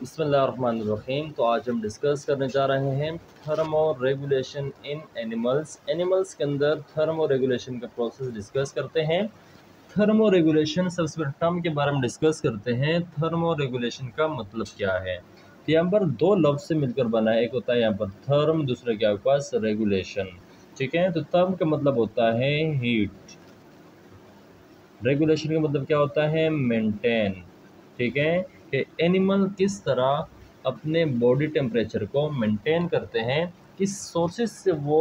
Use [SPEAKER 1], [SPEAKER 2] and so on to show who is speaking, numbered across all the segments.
[SPEAKER 1] बिस्मिल्लाहिर्रहमानिर्रहीम। तो आज हम डिस्कस करने जा रहे हैं thermo regulation in animals. Animals के अंदर थर्मो रेगुलेशन का प्रोसेस डिस्कस करते हैं। थर्मो रेगुलेशन सबसे पहले टर्म के बारे में डिस्कस करते हैं। थर्मो रेगुलेशन का मतलब क्या है? तो यहाँ पर दो लफ्ज़ से मिलकर बना है। एक होता है यहाँ पर थर्म, दूसरा क्या है पास रेगुलेशन। ठीक है, तो थर्म का मतलब होता है हीट, रेगुलेशन का मतलब क्या होता है मेंटेन। ठीक है, कि एनिमल किस तरह अपने बॉडी टेम्परेचर को मेंटेन करते हैं, किस सोर्सेज से वो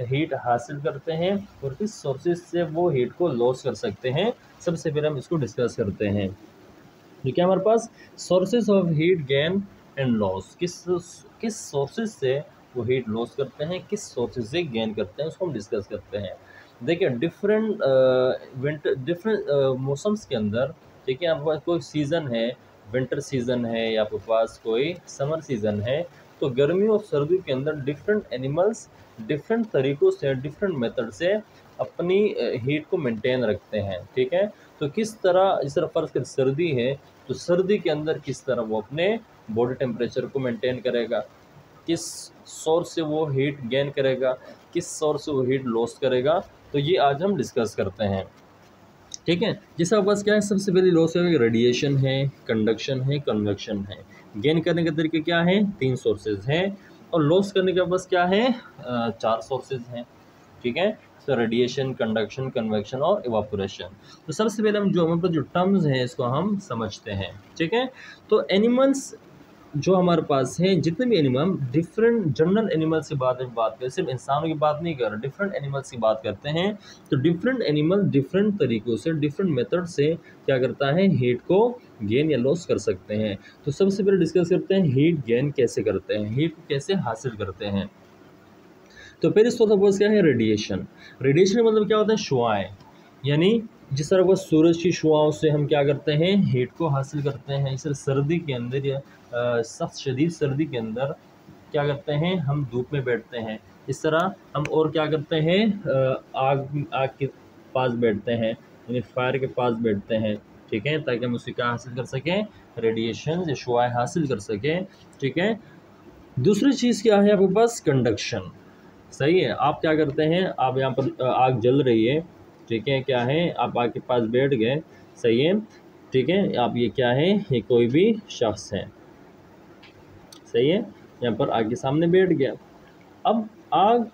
[SPEAKER 1] हीट हासिल करते हैं और किस सोर्सेज से वो हीट को लॉस कर सकते हैं। सबसे पहले हम इसको डिस्कस करते हैं। तो क्या हमारे पास sources of heat gain and loss, किस सोर्सेज से वो हीट लॉस करते हैं, किस सोर्सेज से गेन करते हैं, उसको हम डिस्कस करते हैं। देखिए डिफरेंट विंटर डिफरेंट मौसम्स के अंदर, ठीक है, आपके पास कोई सीज़न है, विंटर सीज़न है या आपके पास कोई समर सीज़न है, तो गर्मी और सर्दी के अंदर डिफरेंट एनिमल्स डिफरेंट तरीक़ों से, डिफरेंट मेथड से अपनी हीट को मेंटेन रखते हैं। ठीक है, तो किस तरह, इस तरह फ़र्ज़ कर सर्दी है, तो सर्दी के अंदर किस तरह वो अपने बॉडी टेम्परेचर को मेंटेन करेगा, किस सोर्स से वो हीट गेन करेगा, किस सोर्स से वो हीट लॉस करेगा, तो ये आज हम डिस्कस करते हैं। ठीक है, जिसका बस क्या है, सबसे पहले लॉस है रेडिएशन है, कंडक्शन है, कन्वेक्शन है। गेन करने के तरीके क्या है, 3 सोर्सेज हैं, और लॉस करने का बस क्या है, 4 सोर्सेज हैं। ठीक है, तो रेडिएशन, कंडक्शन, कन्वेक्शन और इवापोरेशन। तो सबसे पहले हम जो हमारे पास जो टर्म्स हैं इसको हम समझते हैं। ठीक है, तो एनिमल्स जो हमारे पास हैं, जितने भी एनिमल, डिफरेंट जनरल एनिमल्स की बात करें, सिर्फ इंसानों की बात नहीं कर रहे, डिफरेंट एनिमल्स की बात करते हैं। तो डिफरेंट एनिमल डिफरेंट तरीक़ों से, डिफरेंट मेथड से क्या करता है, हीट को गेन या लॉस कर सकते हैं। तो सबसे पहले डिस्कस करते हैं हीट गेन कैसे करते हैं, हीट को कैसे हासिल करते हैं। तो फिर इसको सपोज क्या है, रेडिएशन। रेडिएशन का मतलब क्या होता है, शुआएँ, यानी जिस तरह वो सूरज की शुआओं से हम क्या करते हैं, हीट को हासिल करते हैं। इस तरह सर्दी के अंदर या सख्त शदीद सर्दी के अंदर क्या करते हैं, हम धूप में बैठते हैं। इस तरह हम और क्या करते हैं, आग के पास बैठते हैं, यानी फायर के पास बैठते हैं। ठीक है, ताकि हम उससे क्या हासिल कर सकें, रेडिएशन या शुआएँ हासिल कर सकें। ठीक है, दूसरी चीज़ क्या है आपके पास, कंडक्शन। सही है, आप क्या करते हैं, आप यहाँ पर आग जल रही है, ठीक है, क्या है, आप आग के पास बैठ गए, सही है, ठीक है, आप ये क्या है, ये कोई भी शख्स है, सही है, यहाँ पर आग के सामने बैठ गया। अब आग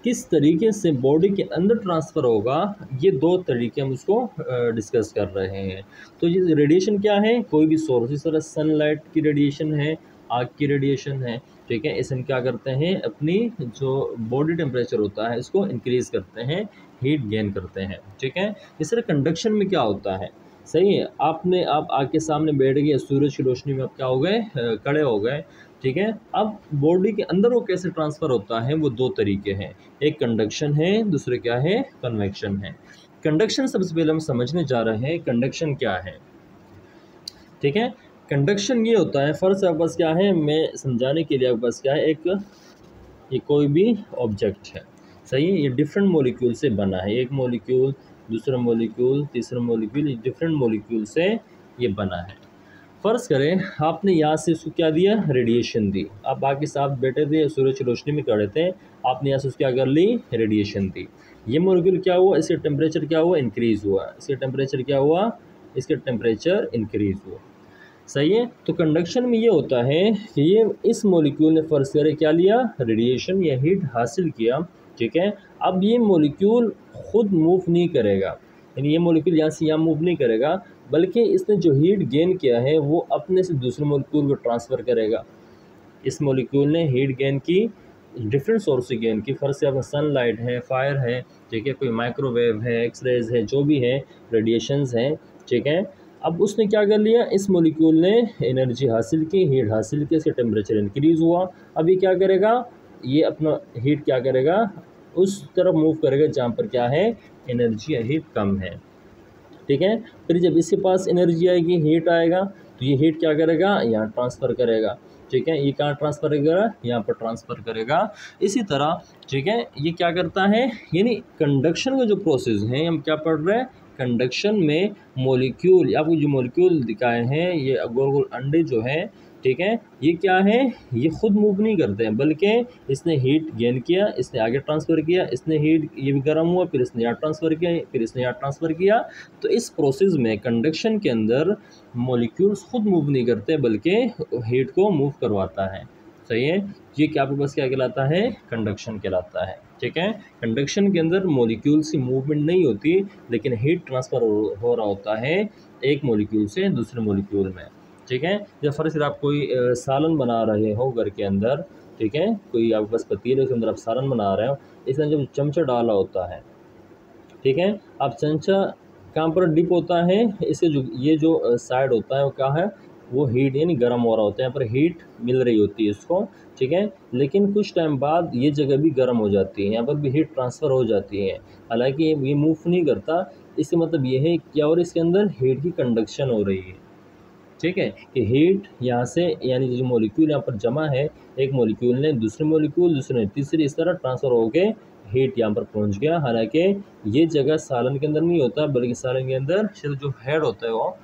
[SPEAKER 1] किस तरीके से बॉडी के अंदर ट्रांसफ़र होगा, ये 2 तरीके हम उसको डिस्कस कर रहे हैं। तो ये रेडिएशन क्या है, कोई भी सोर्स, इस तरह सनलाइट की रेडिएशन है, आग की रेडिएशन है। ठीक है, इसे हम क्या करते हैं, अपनी जो बॉडी टेम्परेचर होता है इसको इंक्रीज़ करते हैं, हीट गेन करते हैं। ठीक है, इस तरह कंडक्शन में क्या होता है, सही है, आप आग के सामने बैठ गए, सूरज की रोशनी में आप क्या हो गए, खड़े हो गए। ठीक है, अब बॉडी के अंदर वो कैसे ट्रांसफ़र होता है, वो 2 तरीके हैं, एक कंडक्शन है, दूसरे क्या है, कन्वेक्शन है। कंडक्शन सबसे पहले हम समझने जा रहे हैं, कंडक्शन क्या है। ठीक है, कंडक्शन ये होता है, फ़र्ज़ आपके पास क्या है, मैं समझाने के लिए आपके पास क्या है, ये कोई भी ऑब्जेक्ट है, सही है, ये डिफरेंट मॉलिक्यूल से बना है, एक मॉलिक्यूल, दूसरा मॉलिक्यूल, तीसरा मॉलिक्यूल, ये डिफरेंट मॉलिक्यूल से ये बना है। फ़र्ज़ करें आपने यहाँ से इसको क्या दिया, रेडिएशन दी, आप बाकी साथ बैठे थे, सूरज की रोशनी में खड़े थे, आपने यहाँ से उसको क्या कर ली, रेडिएशन दी। ये मॉलिक्यूल क्या हुआ, इसका टेम्परेचर क्या हुआ, इंक्रीज़ हुआ, इसका टेम्परेचर क्या हुआ, इसका टेम्परेचर इंक्रीज़ हुआ। सही है, तो कंडक्शन में ये होता है कि ये इस मॉलिक्यूल ने फ़र्ज़ करें क्या लिया, रेडिएशन या हीट हासिल किया। ठीक है, अब ये मॉलिक्यूल ख़ुद मूव नहीं करेगा, यानी ये मॉलिक्यूल यहाँ से यहाँ मूव नहीं करेगा, बल्कि इसने जो हीट गेन किया है वो अपने से दूसरे मॉलिक्यूल को ट्रांसफ़र करेगा। इस मॉलिक्यूल ने हीट गेन की, डिफरेंट सोर्स से गेन की, फ़र्ज़ से आपका सनलाइट है, फायर है, ठीक है, कोई माइक्रोवेव है, एक्सरेज है, जो भी है, रेडिएशंस हैं। ठीक है, अब उसने क्या कर लिया, इस मॉलिक्यूल ने एनर्जी हासिल की, हीट हासिल की, इसका टेम्परेचर इंक्रीज़ हुआ। अब ये क्या करेगा, ये अपना हीट क्या करेगा, उस तरफ मूव करेगा जहाँ पर क्या है, एनर्जी या हीट कम है। ठीक है, फिर जब इसके पास एनर्जी आएगी, हीट आएगा, तो ये हीट क्या करेगा, यहाँ ट्रांसफ़र करेगा। ठीक है, ये कहाँ ट्रांसफ़र करेगा, यहाँ पर ट्रांसफ़र करेगा। इसी तरह ठीक है, ये क्या करता है, यानी कंडक्शन का जो प्रोसेस है, हम क्या पढ़ रहे हैं, कंडक्शन में मॉलिक्यूल, आपको जो मॉलिक्यूल दिखाए हैं ये गोल गोल अंडे जो हैं, ठीक है, ये क्या है, ये खुद मूव नहीं करते हैं, बल्कि इसने हीट गेन किया, इसने आगे ट्रांसफ़र किया, इसने हीट, ये भी गर्म हुआ, फिर इसने यहाँ ट्रांसफ़र किया, फिर इसने यहाँ ट्रांसफ़र किया। तो इस प्रोसेस में कंडक्शन के अंदर मॉलिक्यूल्स खुद मूव नहीं करते बल्कि हीट को मूव करवाता है। सही है, ये क्या आपके पास क्या कहलाता है, कंडक्शन कहलाता है। ठीक है, कंडक्शन के अंदर मॉलिक्यूल्स की मूवमेंट नहीं होती, लेकिन हीट ट्रांसफ़र हो रहा होता है एक मॉलिक्यूल से दूसरे मॉलिक्यूल में। ठीक है, जब फर्ज आप कोई सालन बना रहे हो घर के अंदर, ठीक है, कोई आपके पास पतीले के अंदर आप सालन बना रहे हो, इसमें जब चमचा डाला होता है, ठीक है, आप चमचा कहाँ पर डिप होता है, इससे जो ये जो साइड होता है वो क्या है, वो हीट यानी गर्म हो रहा होता है, यहाँ पर हीट मिल रही होती है इसको। ठीक है, लेकिन कुछ टाइम बाद ये जगह भी गर्म हो जाती है, यहाँ पर भी हीट ट्रांसफ़र हो जाती है, हालांकि ये मूव नहीं करता। इससे मतलब ये है क्या, और इसके अंदर हीट की कंडक्शन हो रही है। ठीक है, कि हीट यहाँ से यानी जो मॉलिक्यूल यहाँ पर जमा है, एक मॉलिक्यूल ने दूसरे मॉलिक्यूल, दूसरे ने तीसरी, इस तरह ट्रांसफ़र होके हीट यहाँ पर पहुँच गया। हालांकि ये जगह सालन के अंदर नहीं होता, बल्कि सालन के अंदर सिर्फ जो हेड होता है वो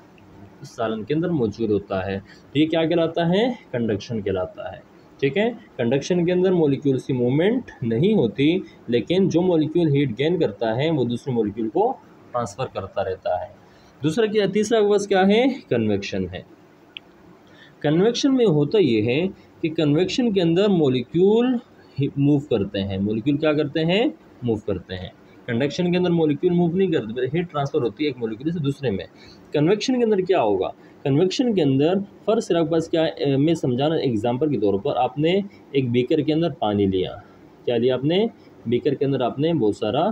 [SPEAKER 1] सालन के अंदर मौजूद होता है। तो ये क्या कहलाता है, कंडक्शन कहलाता है। ठीक है, कंडक्शन के अंदर मॉलिक्यूल्स की मूवमेंट नहीं होती, लेकिन जो मॉलिक्यूल हीट गेन करता है वो दूसरे मॉलिक्यूल को ट्रांसफ़र करता रहता है। दूसरा क्या, तीसरा बस क्या है, कन्वेक्शन है। कन्वेक्शन में होता ये है कि कन्वेक्शन के अंदर मॉलिक्यूल मूव करते हैं, मॉलिक्यूल क्या करते हैं, मूव करते हैं। कंडक्शन के अंदर मॉलिक्यूल मूव नहीं करते, हीट ट्रांसफ़र होती है एक मॉलिक्यूल से दूसरे में। कन्वेक्शन के अंदर क्या होगा, कन्वेक्शन के अंदर फर्स्ट सिर्फ पास क्या है, मैं समझाना एग्जांपल के तौर पर, आपने एक बीकर के अंदर पानी लिया, क्या लिया आपने, बीकर के अंदर आपने बहुत सारा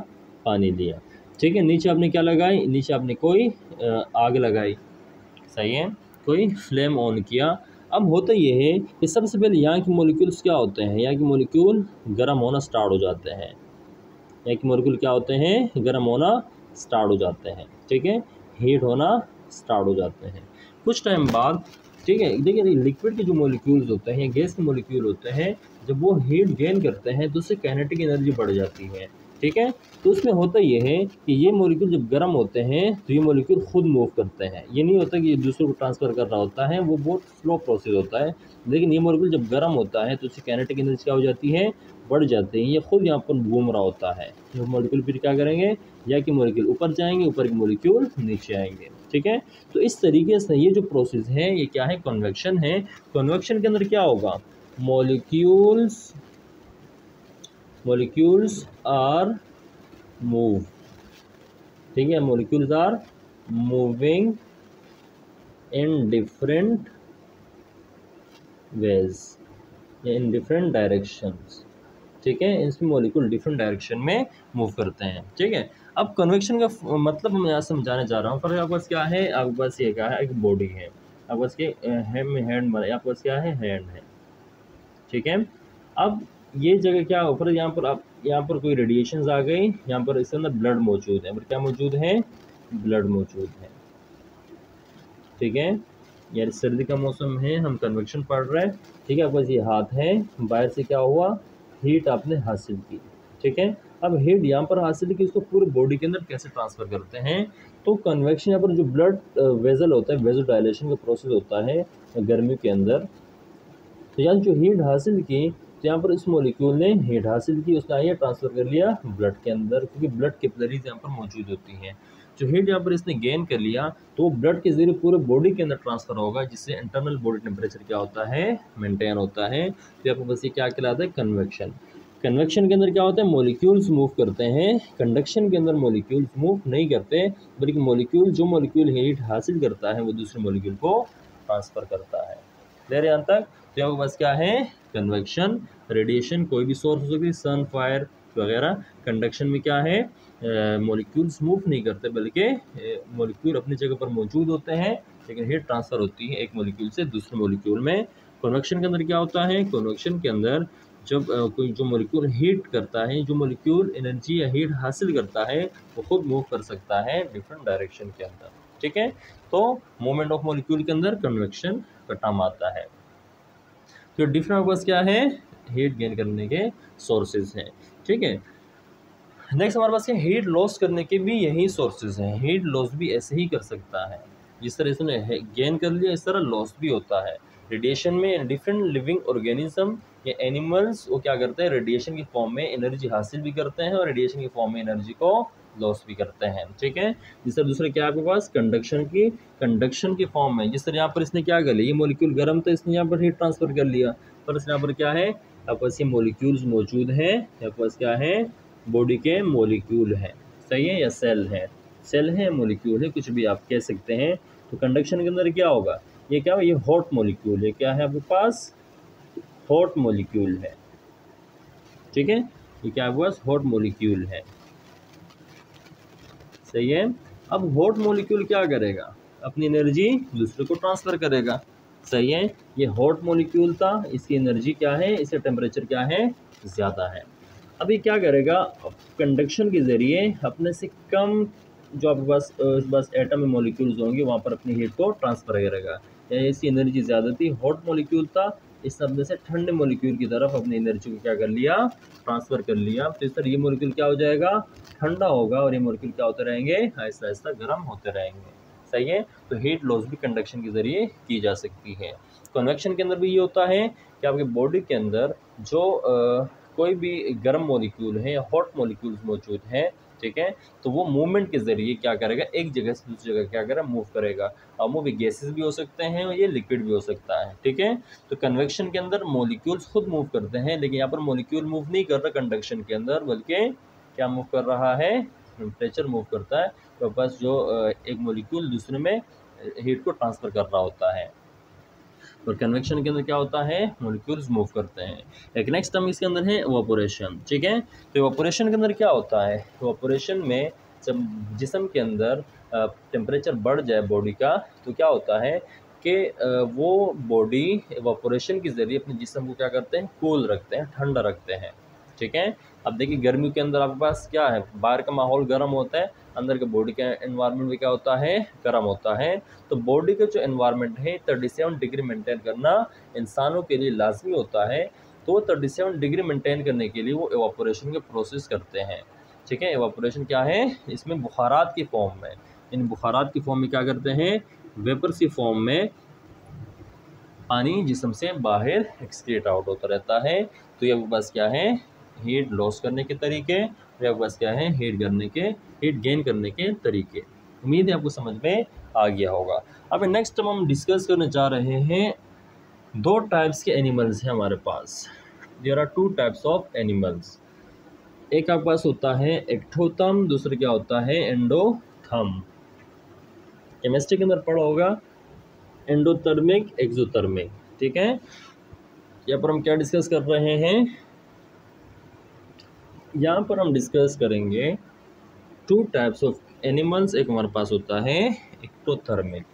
[SPEAKER 1] पानी लिया। ठीक है, नीचे आपने क्या लगाई, नीचे आपने कोई आग लगाई, सही है, कोई फ्लेम ऑन किया। अब होता ये है कि सबसे पहले यहाँ के मॉलिक्यूल्स क्या होते हैं, यहाँ के मॉलिक्यूल गर्म होना स्टार्ट हो जाते हैं, यहाँ के मॉलिक्यूल क्या होते हैं, गर्म होना स्टार्ट हो जाते हैं। ठीक है, हीट होना स्टार्ट हो जाते हैं कुछ टाइम बाद। ठीक है, देखिए लिक्विड के जो मॉलिक्यूल्स होते हैं, गैस के मॉलिक्यूल होते हैं, जब वो हीट गेन करते हैं तो उससे काइनेटिक एनर्जी बढ़ जाती है। ठीक है, तो उसमें होता ये है कि ये मॉलिक्यूल जब गर्म होते हैं तो ये मॉलिक्यूल खुद मूव करते हैं, ये नहीं होता कि ये दूसरे को ट्रांसफ़र कर रहा होता है, वो बहुत स्लो प्रोसेस होता है। लेकिन ये मॉलिक्यूल जब गर्म होता है तो उसकी काइनेटिक एनर्जी क्या हो जाती है, बढ़ जाते हैं, ये खुद यहाँ पर घूम रहा होता है। जो मॉलिक्यूल फिर क्या करेंगे, या कि मॉलिक्यूल ऊपर जाएंगे, ऊपर के मॉलिक्यूल नीचे आएंगे। ठीक है, तो इस तरीके से ये जो प्रोसेस है ये क्या है, कन्वेक्शन है। कन्वेक्शन के अंदर क्या होगा, मॉलिक्यूल्स आर मूव। ठीक है, molecules are moving in different ways या इन डिफरेंट डायरेक्शंस। ठीक है, इसमें मॉलिक्यूल डिफरेंट डायरेक्शन में मूव करते हैं। ठीक है, अब कन्वेक्शन का मतलब मैं यहाँ समझाने जा रहा हूँ। पर आपके पास क्या है, आपके पास ये क्या है, एक बॉडी है, आपके पास के हैंड आपके पास क्या है, हैंड है। ठीक है, अब ये जगह क्या ऊपर, यहाँ पर आप, यहाँ पर कोई रेडिएशंस आ गई, यहाँ पर इसके अंदर ब्लड मौजूद है, पर क्या मौजूद है, ब्लड मौजूद है। ठीक है, यार सर्दी का मौसम है, हम कन्वेक्शन पढ़ रहे हैं। ठीक है, आपके पास ये हाथ है, बाहर से क्या हुआ, हीट आपने हासिल की। ठीक है, अब हीट यहाँ पर हासिल की, इसको पूरे बॉडी के अंदर कैसे ट्रांसफ़र करते हैं, तो कन्वेक्शन, यहाँ पर जो ब्लड वेजल होता है, वेजल डायलेशन का प्रोसेस होता है गर्मी के अंदर। तो यहाँ जो हीट हासिल की, तो यहाँ पर इस मॉलिक्यूल ने हीट हासिल की, उसने आइए ट्रांसफ़र कर लिया ब्लड के अंदर, क्योंकि ब्लड कैपिलरीज यहाँ पर मौजूद होती हैं। जो हीट यहाँ पर इसने गेन कर लिया तो ब्लड के जरिए पूरे बॉडी के अंदर ट्रांसफ़र होगा, जिससे इंटरनल बॉडी टेम्परेचर क्या होता है, मेंटेन होता है। तो आपको बस ये क्या कहलाता है, कन्वेक्शन। कन्वेक्शन के अंदर क्या होता है, मॉलिक्यूल्स मूव करते हैं। कंडक्शन के अंदर मॉलिक्यूल्स मूव नहीं करते, बल्कि जो मॉलिक्यूल हीट हासिल करता है वो दूसरे मॉलिक्यूल को ट्रांसफ़र करता है। क्लियर यहाँ तक। तो आपके पास क्या है, कन्वेक्शन, रेडिएशन कोई भी सोर्स हो सकती है, सन, फायर वगैरह। कंडक्शन में क्या है, मॉलिक्यूल्स मूव नहीं करते, बल्कि मॉलिक्यूल अपनी जगह पर मौजूद होते हैं, लेकिन हीट ट्रांसफ़र होती है एक मॉलिक्यूल से दूसरे मॉलिक्यूल में। कन्वेक्शन के अंदर क्या होता है, कन्वेक्शन के अंदर जब कोई जो मॉलिक्यूल हीट करता है, जो मॉलिक्यूल एनर्जी या हीट हासिल करता है, वो खुद मूव कर सकता है डिफरेंट डायरेक्शन के अंदर। ठीक है, तो मूवमेंट ऑफ मॉलिक्यूल के अंदर कन्वेक्शन का टर्म आता है। तो डिफरेंट बस क्या है, हीट गेन करने के सोर्सेज हैं। ठीक है, नेक्स्ट हमारे पास है हीट लॉस करने के भी यही सोर्सेज हैं। हीट लॉस भी ऐसे ही कर सकता है, जिस तरह इसने गेन कर लिया इस तरह लॉस भी होता है। रेडिएशन में डिफरेंट लिविंग ऑर्गेनिज्म या एनिमल्स वो क्या करते हैं, रेडिएशन की फॉर्म में एनर्जी हासिल भी करते हैं और रेडिएशन की फॉर्म में एनर्जी को लॉस भी करते हैं। ठीक है, जिस तरह दूसरे क्या आपके पास कंडक्शन की फॉर्म में, जिस तरह यहाँ पर इसने क्या कर लिया, ये मॉलिक्यूल गर्म तो इसने यहाँ पर हीट ट्रांसफर कर लिया, पर इसने यहाँ पर क्या है, आपके पास ये मॉलिक्यूल्स मौजूद हैं, आपके पास क्या है, बॉडी के मॉलिक्यूल हैं, सही है, या सेल है मॉलिक्यूल है, कुछ भी आप कह सकते हैं। तो कंडक्शन के अंदर क्या होगा, ये क्या है, ये हॉट मॉलिक्यूल है, क्या है आपके पास, हॉट मॉलिक्यूल है। ठीक है, ये क्या आपके पास हॉट मॉलिक्यूल है, सही है। अब हॉट मॉलिक्यूल क्या करेगा, अपनी एनर्जी दूसरे को ट्रांसफर करेगा, सही है। ये हॉट मॉलिक्यूल था, इसकी एनर्जी क्या है, इसका टेम्परेचर क्या है, ज़्यादा है। अब ये क्या करेगा, कंडक्शन के ज़रिए अपने से कम जो आपके पास एटम में मॉलिक्यूल्स होंगे वहाँ पर अपनी हीट को ट्रांसफर करेगा, या इसकी एनर्जी ज़्यादा थी, हॉट मॉलिक्यूल था, इस अपने से ठंडे मॉलिक्यूल की तरफ अपनी एनर्जी को क्या कर लिया, ट्रांसफ़र कर लिया। तो इस तरह ये मॉलिक्यूल क्या हो जाएगा, ठंडा होगा, और ये मॉलिक्यूल क्या होते रहेंगे, आहिस्ता आहिस्ता गर्म होते रहेंगे, सही है। तो हीट लॉस भी कंडक्शन के ज़रिए की जा सकती है। कन्वेक्शन के अंदर भी ये होता है कि आपके बॉडी के अंदर जो कोई भी गर्म मॉलिक्यूल है या हॉट मॉलिक्यूल्स मौजूद हैं, ठीक है, तो वो मूवमेंट के ज़रिए क्या करेगा, एक जगह से दूसरी जगह क्या करेगा, मूव करेगा। और मूव गैसेस भी हो सकते हैं और ये लिक्विड भी हो सकता है। ठीक है, तो कन्वेक्शन के अंदर मॉलिक्यूल्स खुद मूव करते हैं, लेकिन यहाँ पर मॉलिक्यूल मूव नहीं कर रहा कंडक्शन के अंदर, बल्कि क्या मूव कर रहा है, टेम्परेचर मूव करता है। तो बस जो एक मॉलिक्यूल दूसरे में हीट को ट्रांसफ़र कर रहा होता है। और कन्वेक्शन के अंदर क्या होता है, मॉलिक्यूल्स मूव करते हैं। एक नेक्स्ट टर्म इसके अंदर है इवापोरेशन। ठीक है, तो इवापोरेशन के अंदर क्या होता है, इवापोरेशन में जब जिस्म के अंदर टेम्परेचर बढ़ जाए बॉडी का, तो क्या होता है कि वो बॉडी इवापोरेशन के ज़रिए अपने जिस्म को क्या करते हैं, कूल रखते हैं, ठंडा रखते हैं। ठीक है, अब देखिए गर्मियों के अंदर आपके पास क्या है, बाहर का माहौल गर्म होता है, अंदर के बॉडी का एनवायरनमेंट भी क्या होता है, गर्म होता है। तो बॉडी का जो एनवायरनमेंट है 37 डिग्री मेंटेन करना इंसानों के लिए लाजमी होता है। तो 37 डिग्री मेंटेन करने के लिए वो एवापोरेशन के प्रोसेस करते हैं। ठीक है, एवापोरेशन क्या है, इसमें बुखारात की फॉर्म में, इन बुखारात की फॉर्म में क्या करते हैं, वेपर्स की फॉर्म में पानी जिस्म से बाहर एक्सक्रीट आउट होता रहता है। तो ये बस क्या है, हीट लॉस करने के तरीके, या बस क्या है, हीट गेन करने के तरीके। उम्मीद है आपको समझ में आ गया होगा। अब नेक्स्ट हम डिस्कस करने जा रहे हैं, दो टाइप्स के एनिमल्स हैं हमारे पास। There are two types of animals. एक आपके पास होता है एक्टोथर्म, दूसरा क्या होता है, एंडोथर्म। केमिस्ट्री के अंदर पढ़ा होगा एंडोथर्मिक, एक्सोथर्मिक। ठीक है, यहाँ पर हम क्या डिस्कस कर रहे हैं, यहाँ पर हम डिस्कस करेंगे टू टाइप्स ऑफ एनिमल्स। एक हमारे पास होता है एक्टोथर्मिक,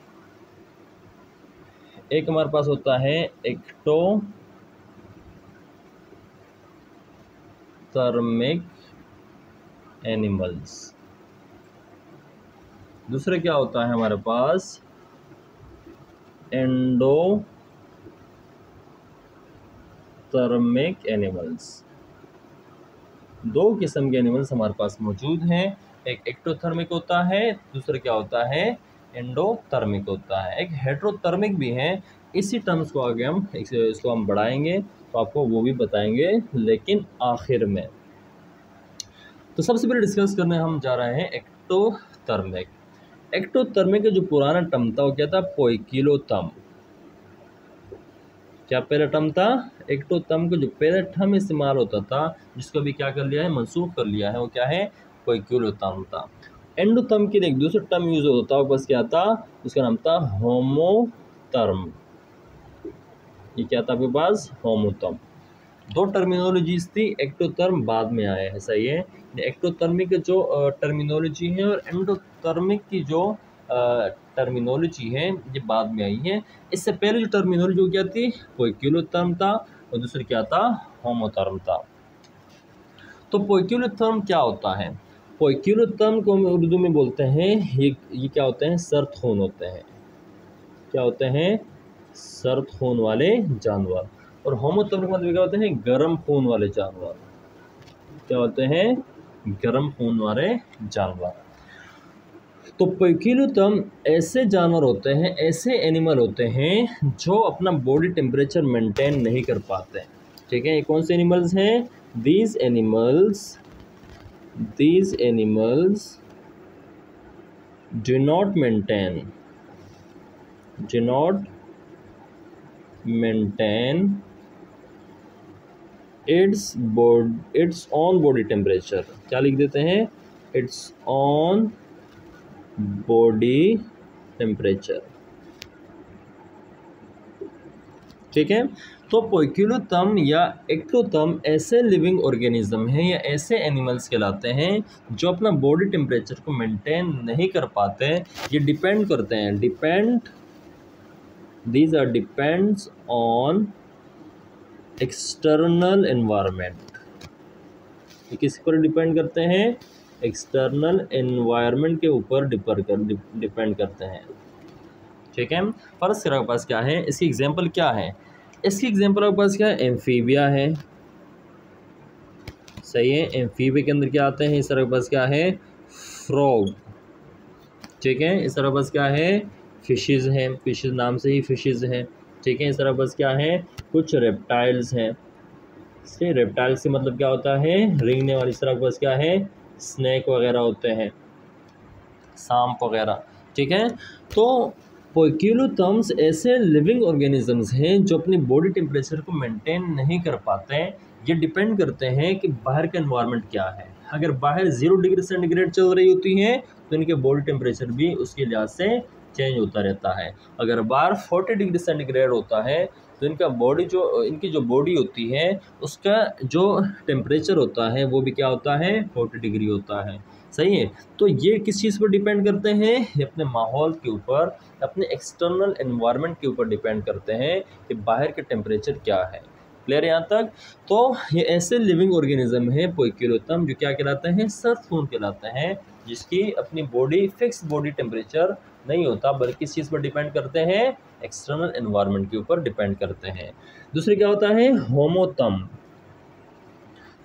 [SPEAKER 1] एक हमारे पास होता है एक्टोथर्मिक एनिमल्स। दूसरे क्या होता है हमारे पास, एंडोथर्मिक एनिमल्स। दो किस्म के एनिमल्स हमारे पास मौजूद हैं, एक एक्टोथर्मिक होता है, दूसरा क्या होता है, एंडोथर्मिक होता है। एक हेट्रोथर्मिक भी है, इसी टर्म्स को आगे हम इसको हम बढ़ाएंगे तो आपको वो भी बताएंगे, लेकिन आखिर में। तो सबसे पहले डिस्कस करने हम जा रहे हैं एक्टोथर्मिक। एक्टोथर्मिक का जो पुराना टर्म था वो क्या था, पोइकिलोथर्म। क्या पहला टर्म था, एक्टोथर्म का जो पहला टर्म इस्तेमाल होता था, जिसको भी क्या कर लिया है, मनसूख कर लिया है, वो क्या है, पोइकिलोथर्म था। एंडोथर्म के लिए एक दूसरा टर्म यूज होता था, बस क्या था, उसका नाम था होमोथर्म। ये क्या था आपके पास, होमोथर्म। दो टर्मिनोलॉजीज थी, एक्टोथर्म बाद में आया है, सही है। एक्टोथर्मिक जो टर्मिनोलॉजी है और एंडोथर्मिक की जो टर्मिनोलॉजी है ये बाद में आई है। इससे पहले जो टर्मिनोलॉजी क्या थी, पोइकिलोथर्म था, और दूसरी क्या था, होमोथर्म था। तो पोइकिलोथर्म क्या होता है, पोइकिलोथर्म को हम उर्दू में बोलते हैं, ये क्या होते हैं, सर्द खून होते हैं। क्या होते हैं, सर्द खून वाले जानवर। और होमोथर्म का मतलब क्या होते हैं, गर्म खून वाले जानवर। क्या होते हैं, गर्म खून वाले जानवर। तो पोइकिलोथर्म ऐसे जानवर होते हैं, ऐसे एनिमल होते हैं जो अपना बॉडी टेम्परेचर मेंटेन नहीं कर पाते। ठीक है, ये कौन से एनिमल्स हैं? These animals do not maintain its own body temperature। क्या लिख देते हैं? its own body temperature। ठीक है, तो पोइकिलोथर्म या एक्टोथर्म ऐसे लिविंग ऑर्गेनिज्म हैं या ऐसे एनिमल्स कहलाते हैं जो अपना बॉडी टेम्परेचर को मेंटेन नहीं कर पाते। ये डिपेंड करते हैं, these are depends on external environment. ये किस पर डिपेंड करते हैं? एक्सटर्नल एनवायरनमेंट के ऊपर डिपेंड करते हैं। ठीक है, फर्स्ट आपके पास क्या है, इसकी एग्जांपल क्या है? इसकी एग्जांपल आपके पास क्या है? एम्फीबिया है। सही है, एम्फीबिया के अंदर क्या आते हैं? इस तरह के पास क्या है? फ्रॉग। ठीक है, इस तरह पास क्या है? फिशेज हैं, फिशेज नाम से ही फिशेज हैं। ठीक है, इस तरह पास क्या है? कुछ रेप्टाइल्स हैं। से रेप्टाइल्स से मतलब क्या होता है? रेंगने वाली। इस तरह के पास क्या है? स्नेक वगैरह होते हैं, सांप वगैरह। ठीक है, तो पोइकिलोथर्म्स ऐसे लिविंग ऑर्गेनिजम्स हैं जो अपनी बॉडी टेम्परेचर को मेंटेन नहीं कर पाते हैं। ये डिपेंड करते हैं कि बाहर का एनवायरनमेंट क्या है। अगर बाहर 0 डिग्री सेंटीग्रेड चल रही होती है तो इनके बॉडी टेम्परेचर भी उसके लिहाज से चेंज होता रहता है। अगर बाहर 40 डिग्री सेंटीग्रेड होता है तो इनकी जो बॉडी होती है उसका जो टेम्परेचर होता है वो भी क्या होता है? 40 डिग्री होता है। सही है, तो ये किस चीज़ पर डिपेंड करते हैं? ये अपने माहौल के ऊपर, अपने एक्सटर्नल एनवायरनमेंट के ऊपर डिपेंड करते हैं कि बाहर के टेम्परेचर क्या है। क्लियर यहाँ तक? तो ये ऐसे लिविंग ऑर्गेनिज्म है पोइकिलोथर्म जो क्या कहलाते हैं? सर्दखून कहलाते हैं, जिसकी अपनी बॉडी फिक्स बॉडी टेम्परेचर नहीं होता, बल्कि किस चीज़ पर डिपेंड करते हैं? एक्सटर्नल एनवायरनमेंट के ऊपर डिपेंड करते हैं। दूसरे क्या होता है? होमोथर्म।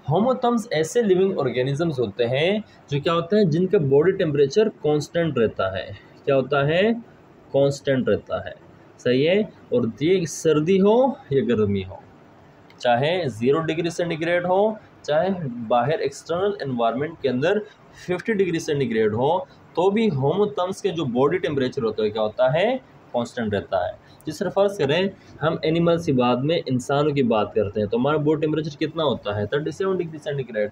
[SPEAKER 1] होमोथर्म्स ऐसे लिविंग ऑर्गेनिजम्स होते हैं जो क्या होता है? जिनका बॉडी टेम्परेचर कांस्टेंट रहता है। क्या होता है? कांस्टेंट रहता है। सही है, और ये सर्दी हो या गर्मी हो, चाहे 0 डिग्री सेंटीग्रेड हो, चाहे बाहर एक्सटर्नल एनवायरनमेंट के अंदर 50 डिग्री सेंटीग्रेड हो, तो भी होमोथर्म्स के जो बॉडी टेम्परेचर होता है क्या होता है? कांस्टेंट रहता है। जिस तरह फर्ज करें हम एनिमल्स की बाद में इंसानों की बात करते हैं तो हमारा बॉडी टेम्परेचर कितना होता है? 37 डिग्री सेंटीग्रेड।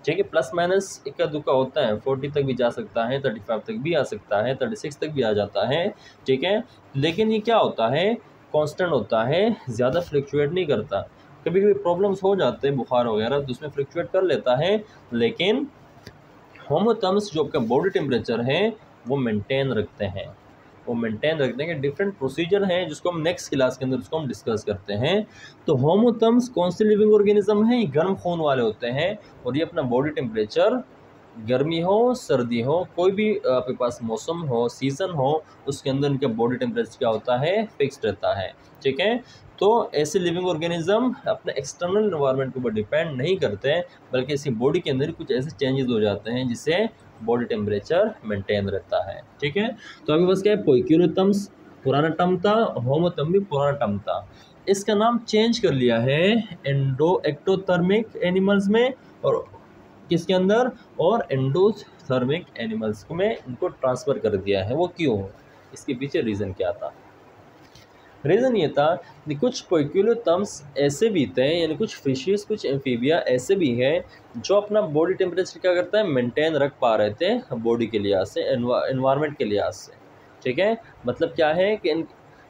[SPEAKER 1] ठीक है, प्लस माइनस इक्का दुक्का होता है, 40 तक भी जा सकता है, 35 तक भी आ सकता है, 36 तक भी आ जाता है। ठीक है, लेकिन ये क्या होता है? कांस्टेंट होता है, ज़्यादा फ्लक्चुएट नहीं करता। कभी कभी प्रॉब्लम्स हो जाते हैं, बुखार वगैरह, तो उसमें फ्लक्चुएट कर लेता है, लेकिन होमोथर्म्स जो आपका बॉडी टेम्परेचर है वो मेंटेन रखते हैं। डिफरेंट प्रोसीजर हैं जिसको हम नेक्स्ट क्लास के अंदर उसको हम डिस्कस करते हैं। तो होमोथर्म्स कौन से लिविंग ऑर्गेनिज्म हैं? ये गर्म खून वाले होते हैं और ये अपना बॉडी टेम्परेचर गर्मी हो सर्दी हो, कोई भी आपके पास मौसम हो, सीज़न हो, उसके अंदर इनका बॉडी टेम्परेचर क्या होता है? फिक्स्ड रहता है। ठीक है, तो ऐसे लिविंग ऑर्गेनिज्म अपने एक्सटर्नल एनवायरनमेंट के ऊपर डिपेंड नहीं करते हैं, बल्कि इसकी बॉडी के अंदर कुछ ऐसे चेंजेस हो जाते हैं जिससे बॉडी टेम्परेचर मेंटेन रहता है। ठीक है, तो अभी बस क्या है? पोइकिलोथर्म्स पुराना टर्म था, होमोथर्म भी पुराना टर्म था। इसका नाम चेंज कर लिया है एक्टोथर्मिक एनिमल्स में, और किसके अंदर? और एंडोथर्मिक एनिमल्स में इनको ट्रांसफ़र कर दिया है। वो क्यों? इसके पीछे रीज़न क्या था? रीज़न ये था कि कुछ पोइकिलोथर्म्स ऐसे भी थे, यानी कुछ फिशेस, कुछ एम्फीबिया ऐसे भी हैं जो अपना बॉडी टेम्परेचर क्या करता है? मेंटेन रख पा रहे थे बॉडी के लिहाज से, एनवायरनमेंट के लिहाज से। ठीक है, मतलब क्या है कि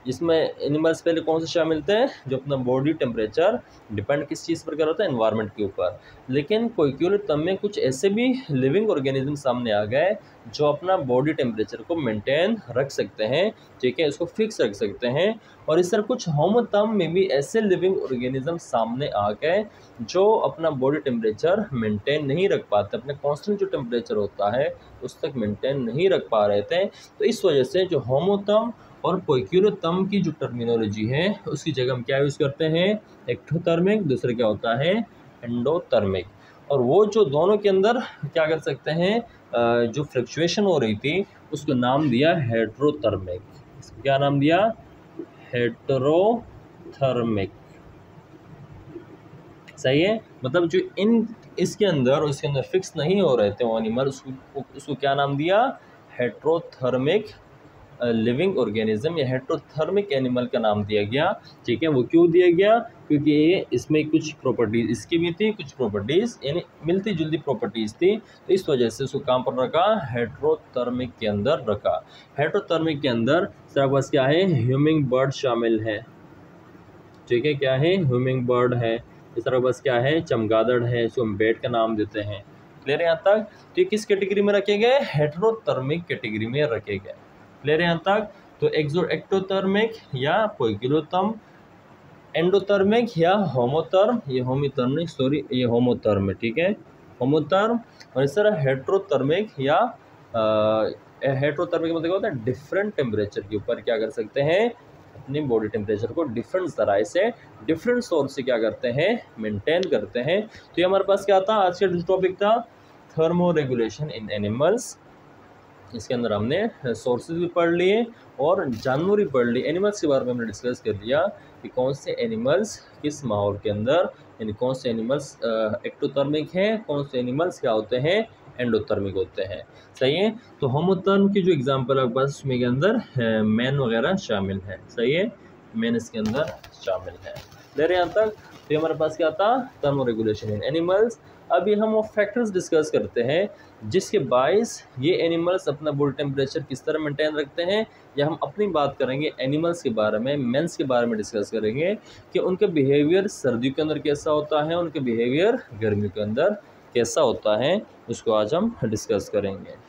[SPEAKER 1] जिसमें एनिमल्स पहले कौन से शामिल थे? जो अपना बॉडी टेम्परेचर डिपेंड किस चीज़ पर कर रहा था? एनवायरनमेंट के ऊपर। लेकिन पोइकिलोथर्म में कुछ ऐसे भी लिविंग ऑर्गेनिज्म सामने आ गए जो अपना बॉडी टेम्परेचर को मेंटेन रख सकते हैं। ठीक है, इसको फिक्स रख सकते हैं। और इस तरह कुछ होमोथर्म में भी ऐसे लिविंग ऑर्गेनिज्म सामने आ गए जो अपना बॉडी टेम्परेचर मेंटेन नहीं रख पाते, अपने कांस्टेंट जो टेम्परेचर होता है उस तक मेंटेन नहीं रख पा रहे थे। तो इस वजह से जो होमोथर्म और पोइकिलोथर्म की जो टर्मिनोलॉजी है उसकी जगह हम क्या यूज़ करते हैं? एक्टोथर्मिक। दूसरा क्या होता है? एंडोथर्मिक। और वो जो दोनों के अंदर क्या कर सकते हैं, जो फ्लक्चुएशन हो रही थी उसको नाम दिया हेट्रोथर्मिक। इसको क्या नाम दिया, हेट्रोथर्मिक। सही है, मतलब जो इसके अंदर और इसके अंदर फिक्स नहीं हो रहे थे वो एनिमल, उसको क्या नाम दिया, हेट्रोथर्मिक लिविंग ऑर्गेनिज्म या हेट्रोथर्मिक एनिमल का नाम दिया गया। ठीक है, वो क्यों दिया गया, क्योंकि ये इसमें कुछ प्रॉपर्टीज इसकी भी थी, कुछ प्रॉपर्टीज यानी मिलती जुलती प्रॉपर्टीज थी, तो इस वजह से उसको कहाँ पर रखा, हेट्रोथर्मिक के अंदर रखा। हेट्रोथर्मिक के अंदर सिर्फ बस क्या है, ह्यूमिंग बर्ड शामिल है। ठीक है, क्या है, ह्यूमिंग बर्ड है। इस तरह बस क्या है, चमगादड़ है, इसको हम बेट का नाम देते हैं। क्लियर है यहाँ तक। तो ये किस कैटेगरी में रखे गए, हेट्रोथर्मिक कैटेगरी में रखे गए। क्लियर है यहाँ तक। तो एक्टोथर्मिक या पोइकिलोथर्म, एंडोथर्मिक या होमोथर्म, ये होमिथर्मिक सॉरी ये होमोथर्म है। ठीक है, होमोथर्म। और इस तरह हेट्रोथर्मिक या हेट्रोथर्मिक मतलब होता है डिफरेंट टेम्परेचर के ऊपर क्या कर सकते हैं, अपनी बॉडी टेम्परेचर को डिफरेंट तरह से डिफरेंट सोर्स से क्या करते हैं, मेंटेन करते हैं। तो ये हमारे पास क्या था, आज का टॉपिक था थर्मो रेगुलेशन इन एनिमल्स। इसके अंदर हमने सोर्सेज भी पढ़ लिए और जानवर भी पढ़ लिए, एनिमल्स के बारे में हमने डिस्कस कर लिया कि कौन से एनिमल्स किस माहौल के अंदर, यानी कौन से एनिमल्स एक्टोथर्मिक हैं, कौन से एनिमल्स क्या होते हैं, एंडोथर्मिक होते हैं। सही है। तो होमोथर्म की जो एग्जांपल आपके पास उसमें के अंदर मैन वगैरह शामिल है। सही है, मैन इसके अंदर शामिल है। ले रहे यहाँ तक। तो हमारे पास क्या था, थर्मो रेगुलेशन इन एनिमल्स। अभी हम वो फैक्टर्स डिस्कस करते हैं जिसके बाइस ये एनिमल्स अपना बॉडी टेम्परेचर किस तरह मेंटेन रखते हैं, या हम अपनी बात करेंगे एनिमल्स के बारे में, मेंस के बारे में डिस्कस करेंगे कि उनका बिहेवियर सर्दियों के अंदर कैसा होता है, उनके बिहेवियर गर्मियों के अंदर कैसा होता है, उसको आज हम डिस्कस करेंगे।